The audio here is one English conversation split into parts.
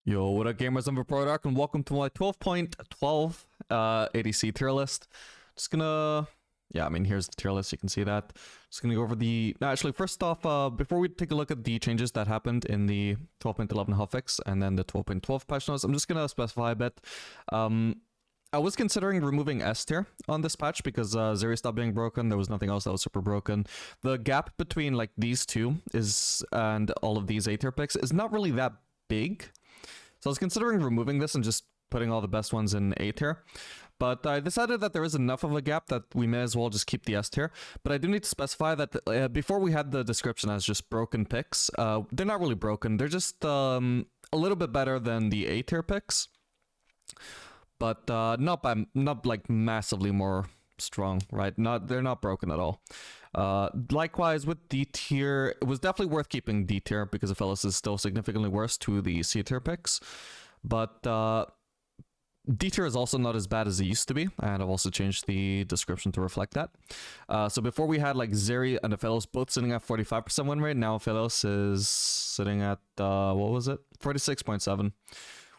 Yo, what up gamers, I'm Dark, and welcome to my 12.12 ADC tier list. Just gonna, here's the tier list, you can see that. Just gonna go over actually first off, before we take a look at the changes that happened in the 12.11 hotfix and then the 12.12 patch notes, I'm just gonna specify a bit. I was considering removing S tier on this patch because Zeri stopped being broken. There was nothing else that was super broken. The gap between like these two and all of these A tier picks is not really that big. So I was considering removing this and just putting all the best ones in A tier. But I decided that there is enough of a gap that we may as well just keep the S tier. But I do need to specify that before we had the description as just broken picks, they're not really broken. They're just a little bit better than the A tier picks. But not like massively more strong, right? They're not broken at all. Likewise with D tier, it was definitely worth keeping D tier because Aphelis is still significantly worse to the C tier picks. But D tier is also not as bad as it used to be, and I've also changed the description to reflect that. So before we had like Zeri and Aphelis both sitting at 45% win rate, now Aphelis is sitting at, what was it? 46.7.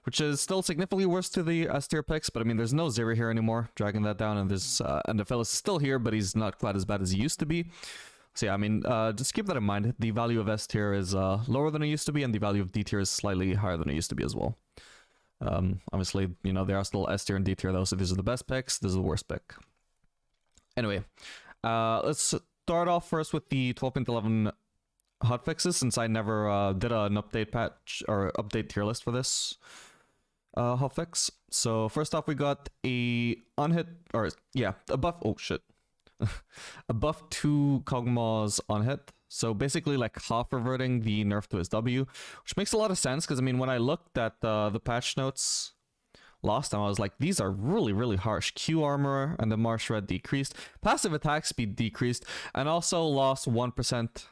Which is still significantly worse to the S tier picks, but I mean, there's no Zeri here anymore, dragging that down, and and Aphelis is still here, but he's not quite as bad as he used to be. So yeah, I mean, just keep that in mind. The value of S tier is lower than it used to be, and the value of D tier is slightly higher than it used to be as well. Obviously, you know, there are still S tier and D tier though, so these are the best picks, this is the worst pick. Anyway, let's start off first with the 12.11 hotfixes, since I never did an update patch or update tier list for this hotfix. So first off, we got a buff. Oh shit, a buff to Kog'Maw's unhit. So basically, like half reverting the nerf to his W, which makes a lot of sense because I mean, when I looked at the patch notes last time, I was like, these are really harsh. Q armor and the Marsh Red decreased, passive attack speed decreased, and also lost 1%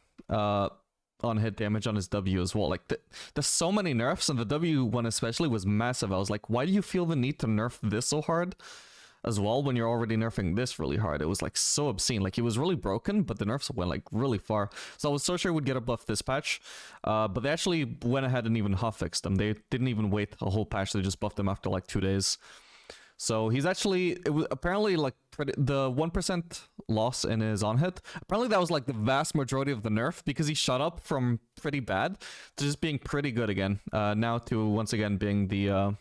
on hit damage on his W as well. Like there's so many nerfs, and the W one especially was massive. I was like, why do you feel the need to nerf this so hard as well when you're already nerfing this really hard? It was like so obscene. Like it was really broken, but the nerfs went like really far. So I was so sure we'd get a buff this patch, but they actually went ahead and even hotfixed them. They didn't even wait a whole patch. They just buffed them after like 2 days. So he's actually, it was apparently like the 1% loss in his on hit. Apparently that was like the vast majority of the nerf because he shot up from pretty bad to just being pretty good again. Now to once again being the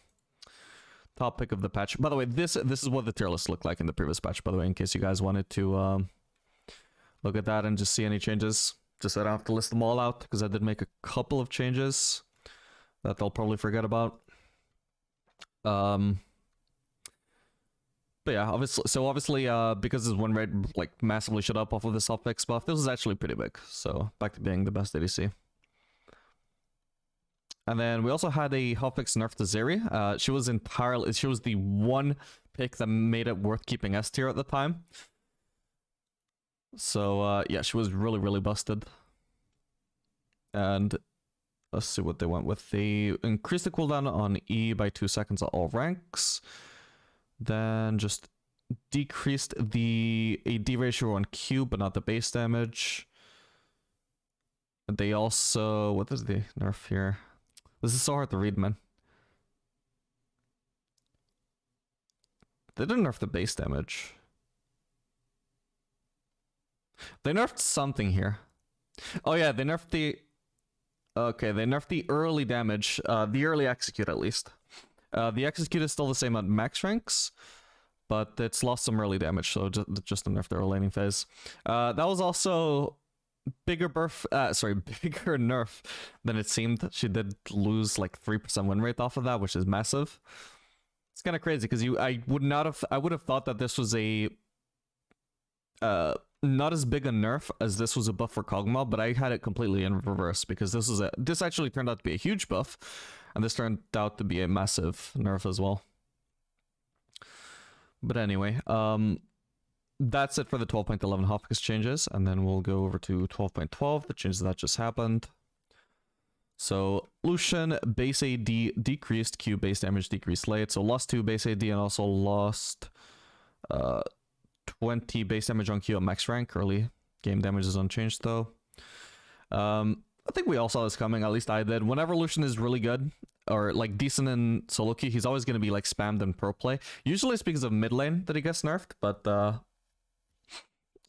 top pick of the patch. By the way, this is what the tier list looked like in the previous patch, by the way, in case you guys wanted to look at that and just see any changes. Just so I don't have to list them all out because I did make a couple of changes that they'll probably forget about. But yeah, obviously, because his win rate like massively shot up off of this hotfix buff, this was actually pretty big. So back to being the best ADC. And then we also had a hotfix nerf to Zeri. She was the one pick that made it worth keeping S tier at the time. So yeah, she was really busted. And let's see what they went with. They increased the cooldown on E by 2 seconds at all ranks. Then just decreased the AD ratio on Q, but not the base damage. They also, what is the nerf here? This is so hard to read, man. They didn't nerf the base damage. They nerfed something here. Oh yeah, they nerfed the... Okay, they nerfed the early damage, the early execute at least. The execute is still the same at max ranks, but it's lost some early damage, so just a nerf the laning phase. That was also bigger nerf than it seemed. She did lose like 3% win rate off of that, which is massive. It's kind of crazy because I would have thought that this was a not as big a nerf as this was a buff for Kog'Maw, but I had it completely in reverse because this actually turned out to be a huge buff, and this turned out to be a massive nerf as well. But anyway, that's it for the 12.11 hotfix changes, and then we'll go over to 12.12, the changes that just happened. So Lucian base AD decreased, Q base damage decreased late, so lost 2 base AD and also lost 20 base damage on Q at max rank. Early game damage is unchanged though. I think we all saw this coming, at least I did. Whenever Lucian is really good, or like decent in solo queue, he's always going to be like spammed in pro play. Usually it's because of mid lane that he gets nerfed, but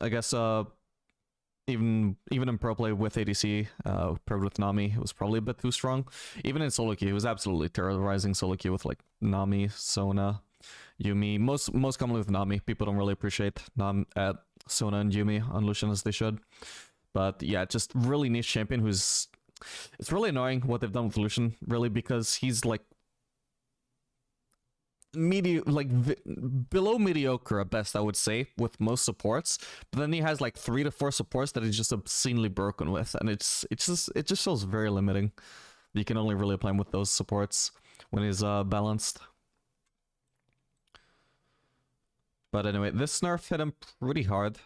I guess even in pro play with ADC, paired with Nami, it was probably a bit too strong. Even in solo queue, it was absolutely terrorizing solo queue with like Nami, Sona, Yumi. Most commonly with Nami. People don't really appreciate Sona and Yumi on Lucian as they should. But yeah, just really niche champion who's... It's really annoying what they've done with Lucian, really, because he's like below mediocre at best, I would say, with most supports. But then he has like 3 to 4 supports that he's just obscenely broken with, and it just feels very limiting. You can only really play him with those supports when he's balanced. But anyway, this nerf hit him pretty hard.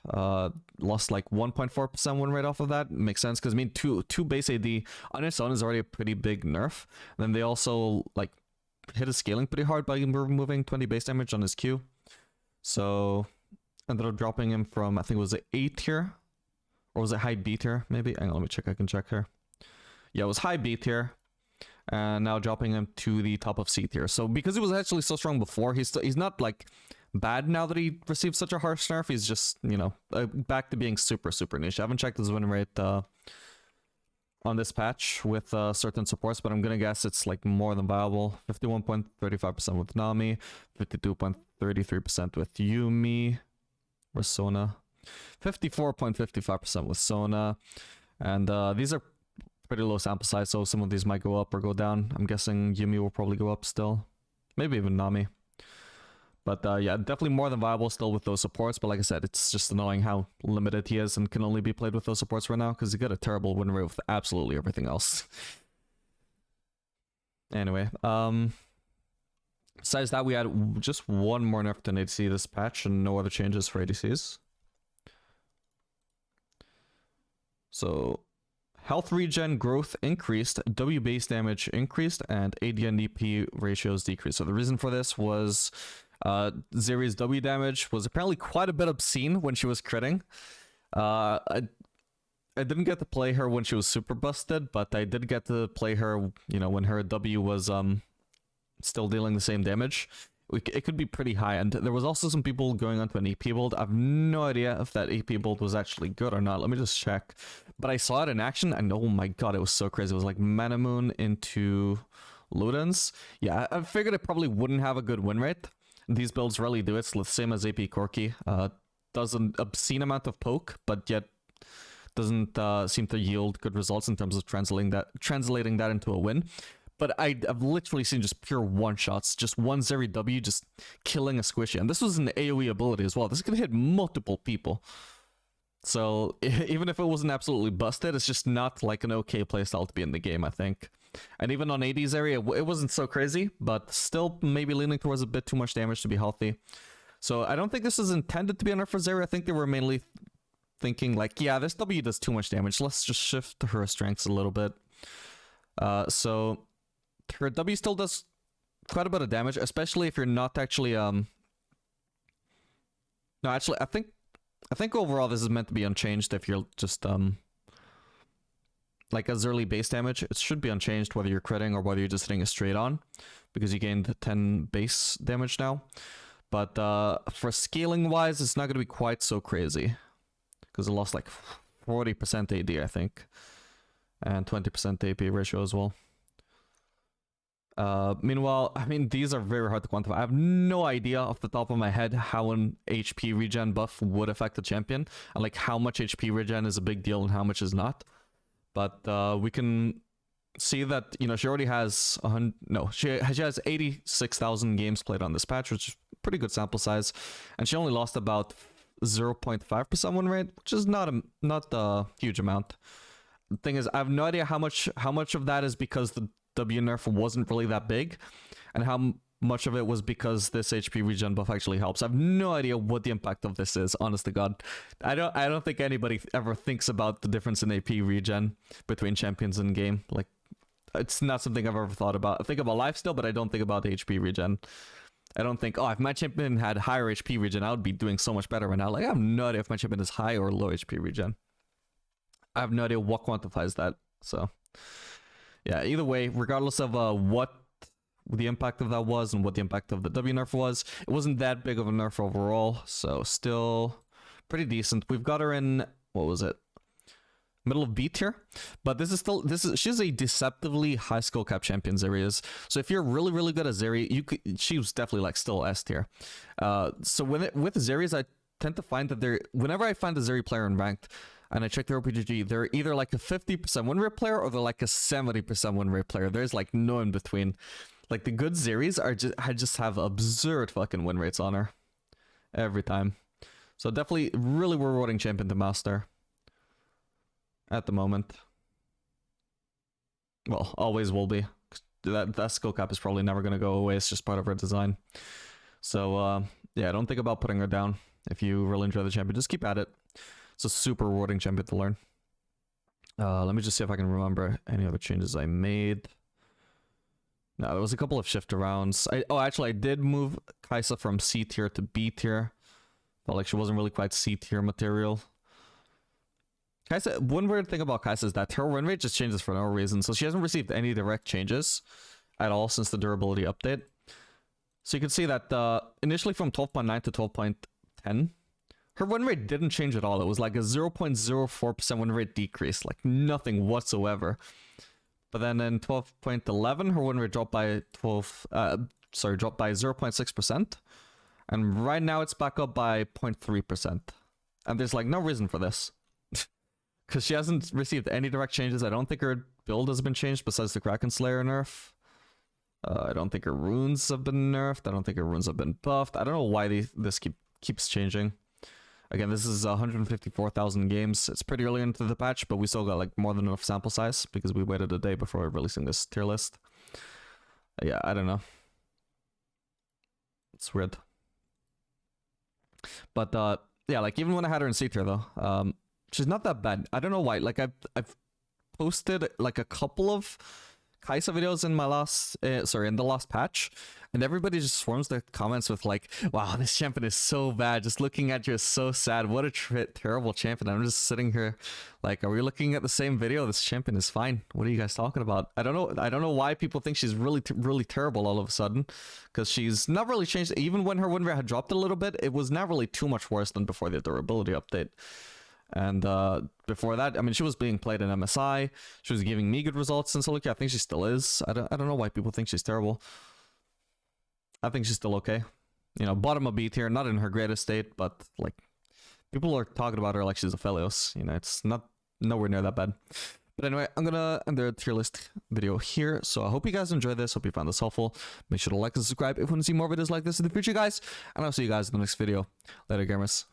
Lost like 1.4% win rate off of that. Makes sense, because I mean, two base AD on its own is already a pretty big nerf. And then they also like hit his scaling pretty hard by removing 20 base damage on his Q. So ended up dropping him from, I think it was an A tier, or was it high B tier? Maybe. Hang on, let me check. I can check here. Yeah, it was high B tier. And now dropping him to the top of C tier. So because he was actually so strong before, he's not like bad now that he received such a harsh nerf. He's just, you know, back to being super niche. I haven't checked his win rate on this patch with certain supports, but I'm gonna guess it's like more than viable. 51.35% with Nami, 52.33% with Yumi or Sona, 54.55% with Sona, and these are pretty low sample size, so some of these might go up or go down. I'm guessing Yumi will probably go up still, maybe even Nami. But yeah, definitely more than viable still with those supports. But like I said, it's just annoying how limited he is and can only be played with those supports right now, because he got a terrible win rate with absolutely everything else. Anyway, besides that, we had just one more nerf to ADC this patch and no other changes for ADCs. So health regen growth increased, W base damage increased, and AD and EP ratios decreased. So the reason for this was Zeri's W damage was apparently quite a bit obscene when she was critting. I didn't get to play her when she was super busted, but I did get to play her, you know, when her W was still dealing the same damage. It could be pretty high, and there was also some people going onto an EP build. I have no idea if that EP build was actually good or not. Let me just check. But I saw it in action, and oh my god, it was so crazy. It was like Mana Moon into Ludens. Yeah, I figured it probably wouldn't have a good win rate. These builds really do. It's the same as AP Corki. Does an obscene amount of poke, but yet doesn't seem to yield good results in terms of translating that into a win. But I've literally seen just pure one-shots, just one Zeri W just killing a squishy. And this was an AoE ability as well. This could hit multiple people. So even if it wasn't absolutely busted, it's just not like an okay playstyle to be in the game, I think. And even on AD's area, it wasn't so crazy, but still maybe leaning towards a bit too much damage to be healthy. So I don't think this is intended to be a nerf for Zeri. I think they were mainly thinking like, yeah, this W does too much damage. Let's just shift her strengths a little bit. So her W still does quite a bit of damage, especially if you're not actually no, actually I think overall this is meant to be unchanged if you're just like as early base damage. It should be unchanged whether you're critting or whether you're just hitting a straight on, because you gained 10 base damage now. But for scaling wise, it's not going to be quite so crazy, because it lost like 40% AD, I think, and 20% AP ratio as well. Meanwhile, I mean, these are very hard to quantify. I have no idea off the top of my head how an HP regen buff would affect the champion, and like how much HP regen is a big deal and how much is not. But we can see that, you know, she already has she has 86,000 games played on this patch, which is a pretty good sample size, and she only lost about 0.5% win rate, which is not a huge amount. The thing is, I have no idea how much of that is because the W nerf wasn't really that big, and how much of it was because this HP regen buff actually helps. I have no idea what the impact of this is, honest to god. I don't think anybody ever thinks about the difference in AP regen between champions in game. Like, it's not something I've ever thought about. I think about lifesteal, but I don't think about HP regen. I don't think, oh, if my champion had higher HP regen, I would be doing so much better right now. Like, I have no idea if my champion is high or low HP regen. I have no idea what quantifies that. So yeah, either way, regardless of what the impact of that was and what the impact of the W nerf was. It wasn't that big of a nerf overall, so still pretty decent. We've got her in, what was it? Middle of B tier, but she's a deceptively high skill cap champion, Zeri is. So if you're really good at Zeri, she was definitely like still S tier. So with Zeri's, I tend to find that whenever I find a Zeri player in ranked and I check their OPGG, they're either like a 50% win rate player or they're like a 70% win rate player. There's like no in between. Like the good Zeris just have absurd fucking win rates on her every time. So definitely really rewarding champion to master at the moment. Well, always will be. That skill cap is probably never going to go away. It's just part of her design. So yeah, don't think about putting her down. If you really enjoy the champion, just keep at it. It's a super rewarding champion to learn. Let me just see if I can remember any other changes I made. No, there was a couple of shift arounds. Actually, I did move Kaisa from C tier to B tier. Felt like she wasn't really quite C tier material. Kaisa, one weird thing about Kaisa is that her win rate just changes for no reason. So she hasn't received any direct changes at all since the durability update. So you can see that initially from 12.9 to 12.10, her win rate didn't change at all. It was like a 0.04% win rate decrease, like nothing whatsoever. But then in 12.11, her win rate dropped by dropped by 0.6%. And right now it's back up by 0.3%. And there's like no reason for this. Because she hasn't received any direct changes. I don't think her build has been changed besides the Kraken Slayer nerf. I don't think her runes have been nerfed. I don't think her runes have been buffed. I don't know why this keeps changing. Again, this is 154,000 games. It's pretty early into the patch, but we still got like more than enough sample size because we waited a day before releasing this tier list. Yeah, I don't know. It's weird. But yeah, like even when I had her in C tier though, she's not that bad. I don't know why. Like I've posted like a couple of Kaisa videos in my last in the last patch, and everybody just swarms the comments with like, wow, this champion is so bad, just looking at you is so sad, what a terrible champion. I'm just sitting here like, are we looking at the same video? This champion is fine. What are you guys talking about? I don't know why people think she's really terrible all of a sudden, because she's not really changed. Even when her win rate had dropped a little bit, it was not really too much worse than before the durability update. And before that, I mean, she was being played in MSI. She was giving me good results in Solo queue. I think she still is. I don't know why people think she's terrible. I think she's still okay. You know, bottom of B tier, not in her greatest state, but like people are talking about her like she's a Phelios. You know, it's nowhere near that bad. But anyway, I'm gonna end the tier list video here. So I hope you guys enjoyed this. Hope you found this helpful. Make sure to like and subscribe if you want to see more videos like this in the future, guys. And I'll see you guys in the next video. Later, gamers.